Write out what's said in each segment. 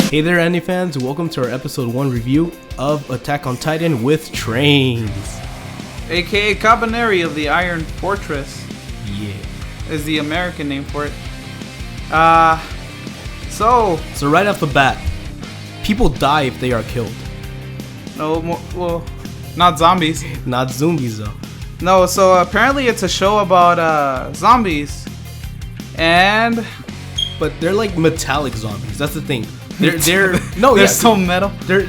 Hey there, Annie fans. Welcome to our episode 1 review of Attack on Titan with Trains. AKA Kabaneri of the Iron Fortress. Yeah. Is the American name for it. So right off the bat, people die if they are killed. well, not zombies. Not zombies though. No, so apparently it's a show about zombies. But they're like metallic zombies. That's the thing. They're so metal. They're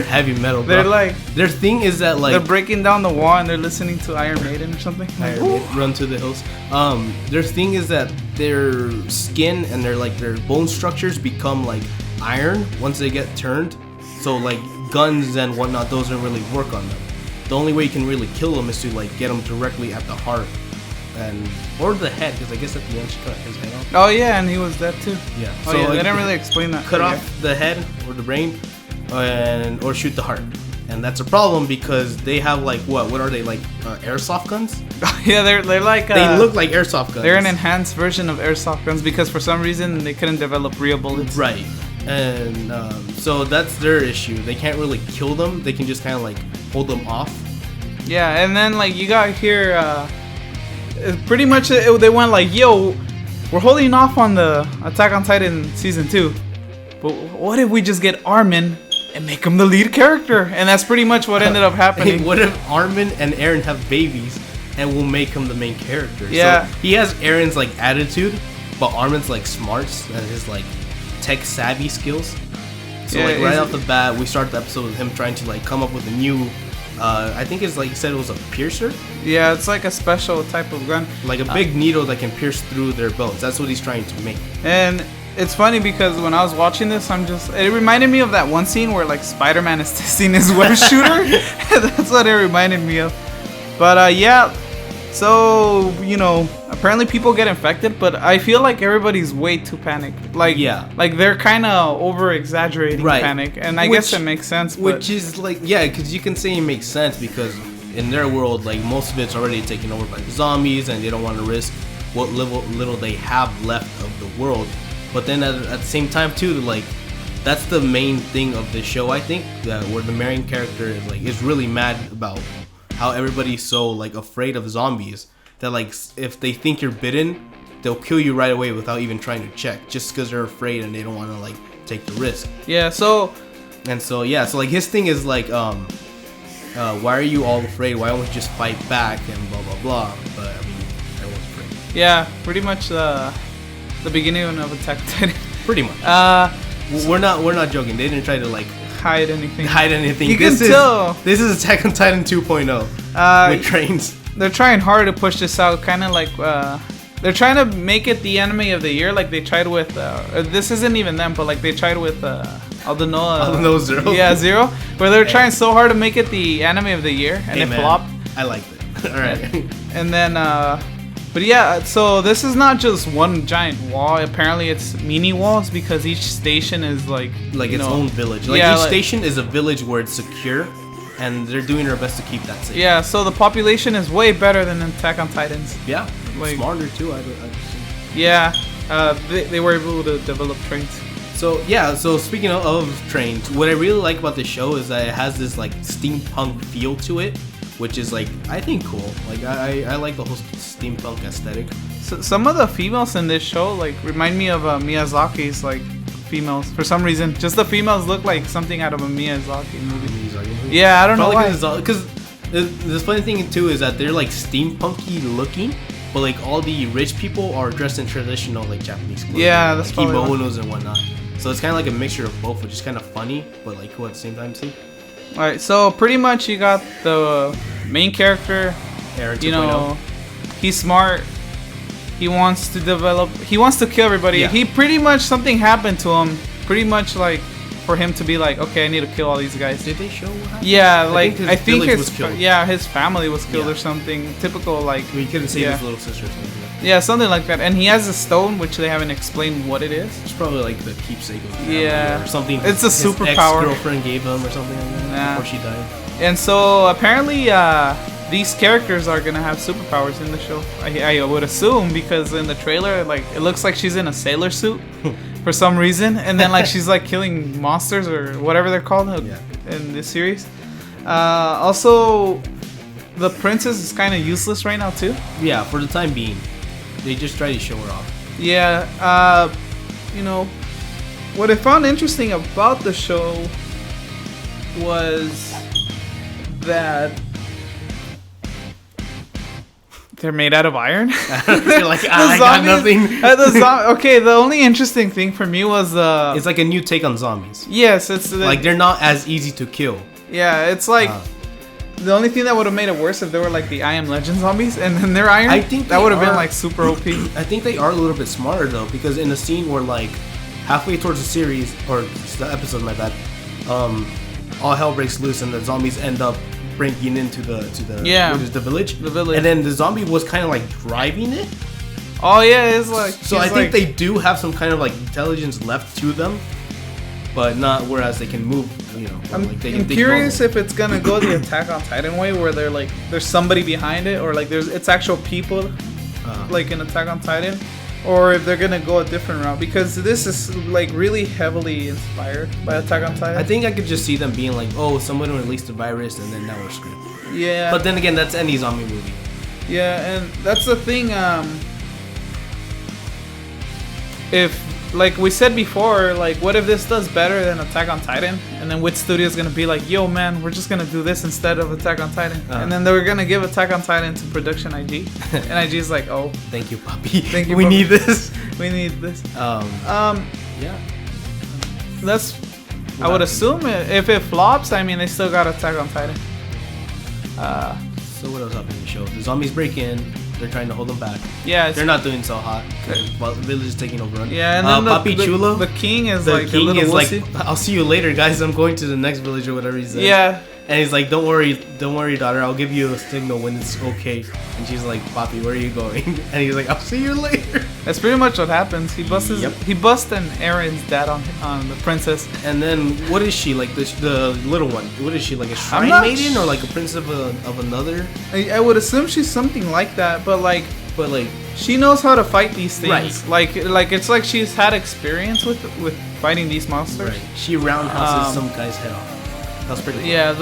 heavy metal, bro. They're like, their thing is that like they're breaking down the wall and they're listening to Iron Maiden or something. Run to the hills. Their thing is that their skin and their bone structures become like iron once they get turned. So like guns and whatnot, those don't really work on them. The only way you can really kill them is to like get them directly at the heart or the head, because I guess at the end she cut his head off. Oh yeah, and he was dead too. Yeah. Oh so yeah, they didn't really explain that. Cut off the head or the brain, or shoot the heart, and that's a problem because they have like what are they like airsoft guns? Yeah, they're like they look like airsoft guns. They're an enhanced version of airsoft guns because for some reason they couldn't develop real bullets. Right. And so that's their issue. They can't really kill them. They can just kind of like hold them off. Yeah, and then like you got here. Pretty much they went like, yo, we're holding off on the Attack on Titan season 2, but what if we just get Armin and make him the lead character? And that's pretty much what ended up happening. What if Armin and Eren have babies and we'll make him the main character? Yeah. So he has Eren's like attitude, but Armin's like smarts and his like tech savvy skills. So yeah, like right off the bat, we start the episode with him trying to like come up with a new I think it's like you said it was a piercer. Yeah, it's like a special type of gun. Like a big needle that can pierce through their bones. That's what he's trying to make. And it's funny because when I was watching this, it reminded me of that one scene where like Spider-Man is testing his web shooter. That's what it reminded me of. But yeah, so apparently people get infected, but I feel like everybody's way too panicked. Like like they're kind of over exaggerating panic, and I guess it makes sense. Which is like because you can say it makes sense because in their world, like most of it's already taken over by the zombies, and they don't want to risk what little they have left of the world. But then at the same time too, like that's the main thing of the show. I think that where the main character is really mad about how everybody's so like afraid of zombies that like if they think you're bitten, they'll kill you right away without even trying to check, just because they're afraid and they don't want to like take the risk. Yeah. So like his thing is like why are you all afraid? Why don't we just fight back and blah blah blah? But I mean, everyone's afraid. Yeah, pretty much the beginning of Attack on Titan. Pretty much. We're not joking. They didn't try to like hide anything. You can tell. This is Attack on Titan 2.0 with trains. They're trying hard to push this out, kind of like they're trying to make it the anime of the year, like they tried with. This isn't even them, but like they tried with Aldnoah Zero. Yeah, Zero, where they're trying so hard to make it the anime of the year, and it flopped. I liked it. All right. And then, but yeah, so this is not just one giant wall. Apparently, it's mini walls because each station is like its own village. Like each station is a village where it's secure, and they're doing their best to keep that safe. Yeah, so the population is way better than Attack on Titans. Yeah, smarter too. I'd assume. Yeah, they were able to develop trains. So speaking of trains, what I really like about the show is that it has this like steampunk feel to it, which is like I think cool. Like I like the whole steampunk aesthetic. So some of the females in this show like remind me of Miyazaki's like females for some reason. Just the females look like something out of a Miyazaki movie. Yeah, I don't know why. Because the funny thing too is that they're like steampunky looking, but like all the rich people are dressed in traditional like Japanese clothes. Yeah, that's like probably kimonos and whatnot. So it's kind of like a mixture of both, which is kind of funny, but like cool at the same time too. All right, so pretty much you got the main character. Eren 2.0. He's smart. He wants to develop. He wants to kill everybody. Yeah. He pretty much something happened to him. Pretty much like for him to be like, okay, I need to kill all these guys. Did they show what happened? Yeah, like I think was killed. his family was killed or something. Typical like. He couldn't save his little sister or something. Yeah, something like that. And he has a stone, which they haven't explained what it is. It's probably like the keepsake of the family or something. It's a superpower. Ex-girlfriend gave him or something like that before she died. And so apparently these characters are gonna have superpowers in the show. I would assume, because in the trailer, like, it looks like she's in a sailor suit for some reason, and then like she's like killing monsters or whatever they're called in this series. Also, the princess is kind of useless right now too. Yeah, for the time being, they just try to show her off. Yeah, you know, what I found interesting about the show was that they're made out of iron. You're like, I got nothing. Okay, the only interesting thing for me was it's like a new take on zombies. Yes, it's like they're not as easy to kill. Yeah, it's like the only thing that would have made it worse if they were like the I Am Legend zombies and then they're iron. I think that would have been like super OP. I think they are a little bit smarter though, because in the scene where like halfway towards the series or the episode, my bad, all hell breaks loose and the zombies end up breaking into the village. The village. And then the zombie was kind of like driving it. Oh yeah, it's like so. I think they do have some kind of like intelligence left to them, but not whereas they can move. You know, I'm like they curious if it's gonna go the Attack on Titan way, where they're like there's somebody behind it, or like it's actual people, like in Attack on Titan, or if they're gonna go a different route, because this is like really heavily inspired by Attack on Titan. I think I could just see them being like, oh, someone released the virus and then now we're screwed. Yeah. But then again, that's any zombie movie. Yeah, and that's the thing. If, like we said before, like what if this does better than Attack on Titan, and then which studio is gonna be like, yo man, we're just gonna do this instead of Attack on Titan, and then they're gonna give Attack on Titan to production IG, and IG is like, oh, thank you, puppy. Thank you. We puppy. need this. We need this. Yeah. That's. I would assume if it flops, I mean they still got Attack on Titan. So what else happened in the show? The zombies break in. They're trying to hold them back. Yeah, they're not doing so hot. While the village is taking over. Yeah, and then Papi Chulo, the king is the like king a little is wussy. like, I'll see you later, guys. I'm going to the next village or whatever he said. Yeah. And he's like, don't worry, daughter. I'll give you a signal when it's okay. And she's like, Papi, where are you going? And he's like, I'll see you later. That's pretty much what happens. He busts an Aaron's dad on the princess. And then what is she like? The little one. What is she like? A shrine maiden or like a prince of another? I would assume she's something like that, but like she knows how to fight these things. Right. Like it's like she's had experience with fighting these monsters. Right. She roundhouses some guy's head off. That's pretty cool. Yeah,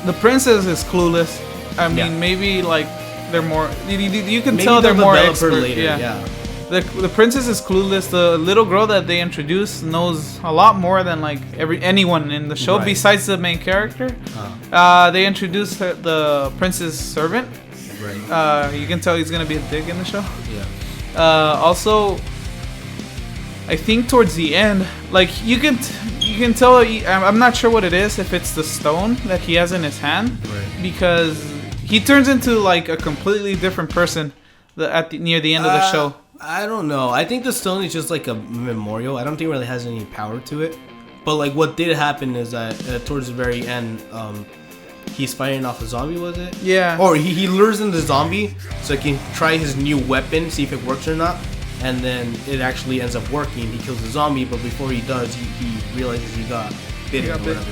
the princess is clueless. I mean, maybe like they're more. You can tell they're more expert. Later. Yeah. The princess is clueless. The little girl that they introduced knows a lot more than like anyone in the show besides the main character. They introduced the prince's servant. Right. You can tell he's gonna be a dick in the show. Yeah. Also, I think towards the end, like you can tell. I'm not sure what it is. If it's the stone that he has in his hand, because he turns into like a completely different person near the end of the show. I don't know. I think the stone is just like a memorial. I don't think it really has any power to it. But like what did happen is that towards the very end, he's fighting off a zombie, was it? Yeah. Or he lures in the zombie so he can try his new weapon, see if it works or not. And then it actually ends up working. He kills the zombie, but before he does, he realizes he got bitten or whatever.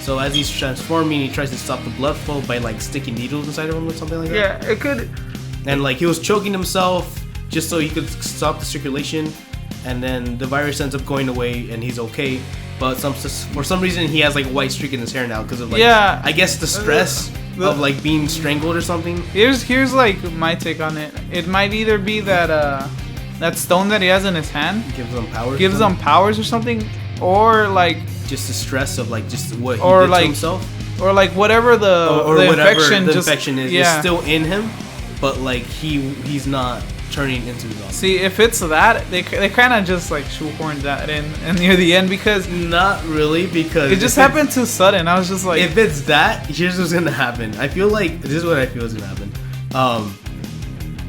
So as he's transforming, he tries to stop the blood flow by like sticking needles inside of him or something like that. Yeah, it could. And like he was choking himself just so he could stop the circulation, and then the virus ends up going away and he's okay. But for some reason he has like a white streak in his hair now because of like I guess the stress of like being strangled or something. Here's like my take on it. It might either be that that stone that he has in his hand gives him powers or something, or like just the stress of like just what he or did like, to himself, or like whatever the infection is still in him, but like he's not turning into a zombie. See, if it's that, they kind of just like shoehorned that in near the end, because not really, because it just happened too sudden. I was just like, if it's that, here's what's gonna happen. I feel like this is what I feel is gonna happen.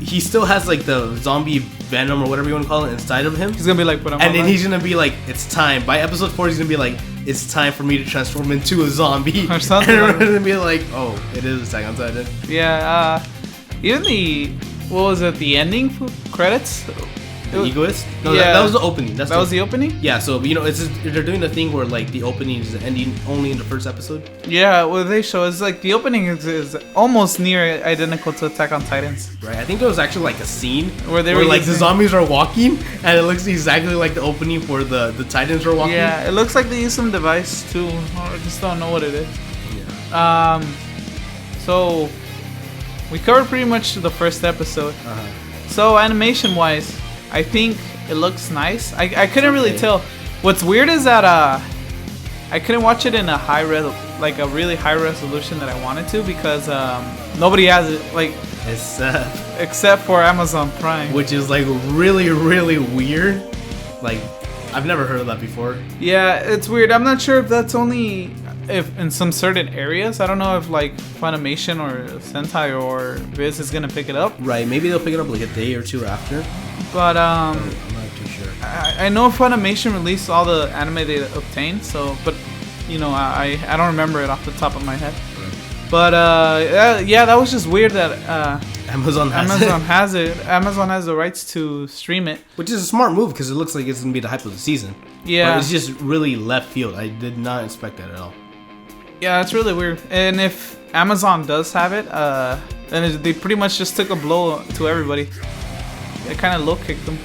He still has like the zombie venom or whatever you want to call it inside of him. He's gonna be like, and then he's gonna be like, it's time. By episode 4, he's gonna be like, it's time for me to transform into a zombie. Or something. And we're gonna be like, oh, it is Attack on Titan. Yeah. Even the ending credits The Egoist? No, yeah. that was the opening. That was the opening? Yeah, so, it's just, they're doing the thing where, like, the opening is ending only in the first episode. Yeah, what they show is, like, the opening is almost near identical to Attack on Titans. Right, I think there was actually, like, a scene where like, the zombies are walking, and it looks exactly like the opening where the Titans are walking. Yeah, it looks like they use some device, too. I just don't know what it is. Yeah. So, we covered pretty much the first episode. So, animation-wise, I think it looks nice. I couldn't really tell. What's weird is that I couldn't watch it in a a really high resolution that I wanted to because nobody has it, like, except for Amazon Prime, which is like really, really weird. Like, I've never heard of that before. Yeah, it's weird. I'm not sure if that's only if in some certain areas. I don't know if like Funimation or Sentai or Viz is gonna pick it up. Right, maybe they'll pick it up like a day or two after. But I'm not too sure. I know Funimation released all the anime they obtained, so but I don't remember it off the top of my head. Right. But yeah, that was just weird that Amazon has it. Amazon has the rights to stream it, which is a smart move because it looks like it's gonna be the hype of the season. Yeah, but it's just really left field. I did not expect that at all. Yeah, it's really weird. And if Amazon does have it, then they pretty much just took a blow to everybody. They kind of low kicked them.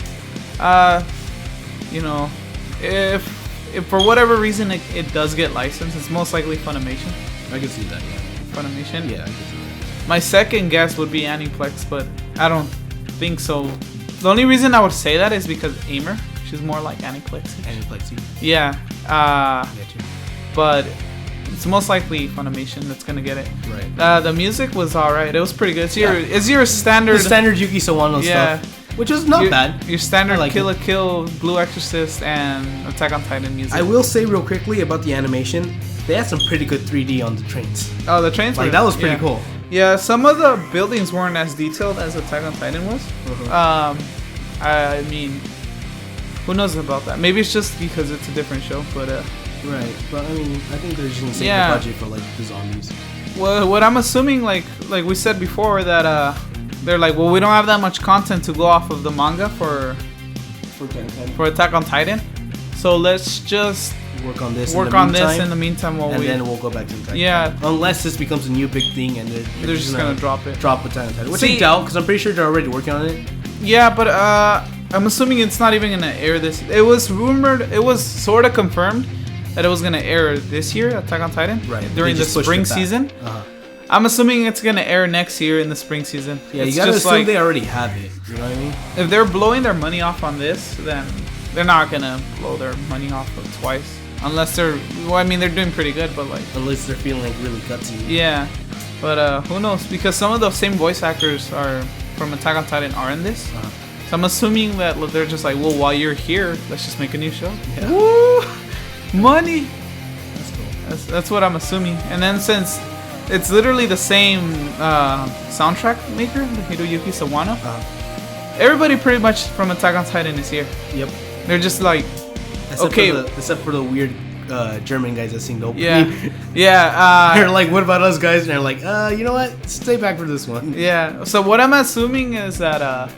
If for whatever reason it does get licensed, it's most likely Funimation. I can see that. Yeah. Funimation. Yeah, I can see that. My second guess would be Aniplex, but I don't think so. The only reason I would say that is because Aimer, she's more like Aniplex. Aniplex. Yeah. But it's most likely Funimation that's gonna get it. Right. The music was alright. It was pretty good. It's your standard. The standard Yuki Sawano stuff, which is not bad. Your standard like Kill la Kill, Blue Exorcist, and Attack on Titan music. I will say real quickly about the animation. They had some pretty good 3D on the trains. Oh, the trains. Like that was pretty cool. Yeah, some of the buildings weren't as detailed as Attack on Titan was. I mean, who knows about that? Maybe it's just because it's a different show, but. Right, but I mean, I think they're just gonna save the budget for like the zombies. Well, what I'm assuming, like we said before, that they're like, well, we don't have that much content to go off of the manga for Attack on Titan, so let's just work on this. In the meantime, then we'll go back to Attack. Yeah, unless this becomes a new big thing and they're just gonna drop Attack on Titan, which I doubt because I'm pretty sure they're already working on it. Yeah, but I'm assuming it's not even gonna air this. It was rumored. It was sort of confirmed that it was gonna air this year, Attack on Titan, during the spring season. I'm assuming it's gonna air next year in the spring season. Yeah, you gotta assume they already have it. You know what I mean? If they're blowing their money off on this, then they're not gonna blow their money off twice, unless they're. Well, I mean, they're doing pretty good, but like. Unless they're feeling like really gutsy. Yeah, but who knows? Because some of the same voice actors are from Attack on Titan are in this. So I'm assuming that they're just like, well, while you're here, let's just make a new show. Yeah. Woo! Money. That's cool. That's what I'm assuming. And then since it's literally the same soundtrack maker, Hiroyuki Sawano, everybody pretty much from Attack on Titan is here. Yep. They're just like, except for the weird German guys that sing the opening. Yeah. They're like, what about us guys? And they're like, you know what? Stay back for this one. Yeah. So what I'm assuming is that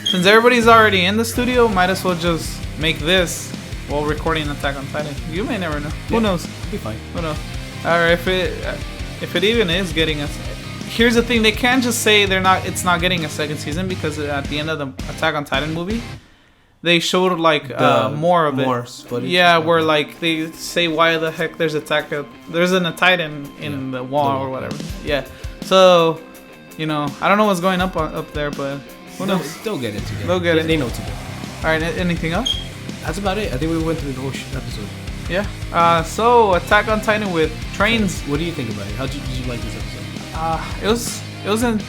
since everybody's already in the studio, might as well just make this while recording Attack on Titan. You may never know. Who knows? It'll be fine. Who knows? Or if it even is getting us. Here's the thing: they can't just say it's not getting a second season because at the end of the Attack on Titan movie, they showed like more of it. Footage. Yeah, where like they say why the heck there's a Titan in the wall or whatever. Yeah. So, I don't know what's going up there, but who knows? They'll get it together. They'll get it. They know what to do. All right. Anything else? That's about it. I think we went through the whole episode. Yeah. So Attack on Titan with trains. What do you think about it? Did you like this episode? It was in.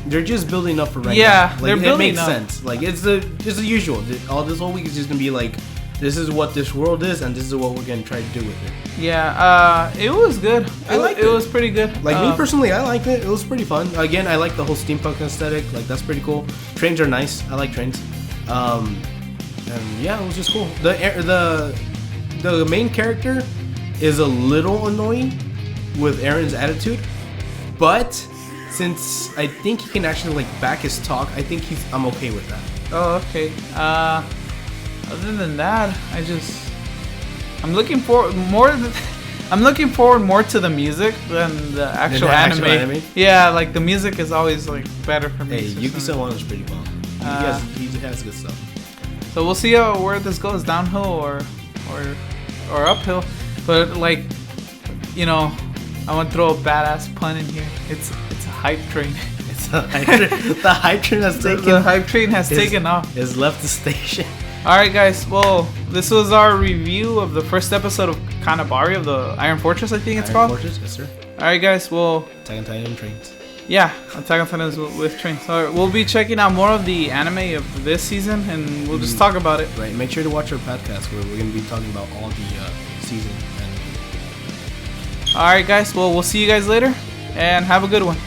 They're just building up for right now. Yeah, they're building up. It makes sense. Like it's just the usual. All this whole week is just gonna be like, this is what this world is, and this is what we're gonna try to do with it. Yeah. It was good. I liked it. It was pretty good. Like me personally, I liked it. It was pretty fun. Again, I like the whole steampunk aesthetic. Like that's pretty cool. Trains are nice. I like trains. And yeah, it was just cool. The main character is a little annoying with Aaron's attitude, but since I think he can actually like back his talk, I think I'm okay with that. Oh, okay. Other than that, I'm looking forward more. I'm looking forward more to the music than the actual anime. Yeah, like the music is always like better for me. Hey, Yuki Sawano is pretty bomb. He has good stuff. So we'll see where this goes, downhill or uphill. But like, you know, I want to throw a badass pun in here. It's a hype train. It's a hype train. The hype train has taken. The hype train has taken off. Has left the station. All right, guys. Well, this was our review of the first episode of Kabaneri of the Iron Fortress. I think it's called. Iron Fortress, yes, sir. All right, guys. Well, Attack on Titan trains. Yeah, Attack on Titan is with trains. So we'll be checking out more of the anime of this season, and we'll just talk about it. Right. Make sure to watch our podcast where we're going to be talking about all the season. All right, guys. Well, we'll see you guys later, and have a good one.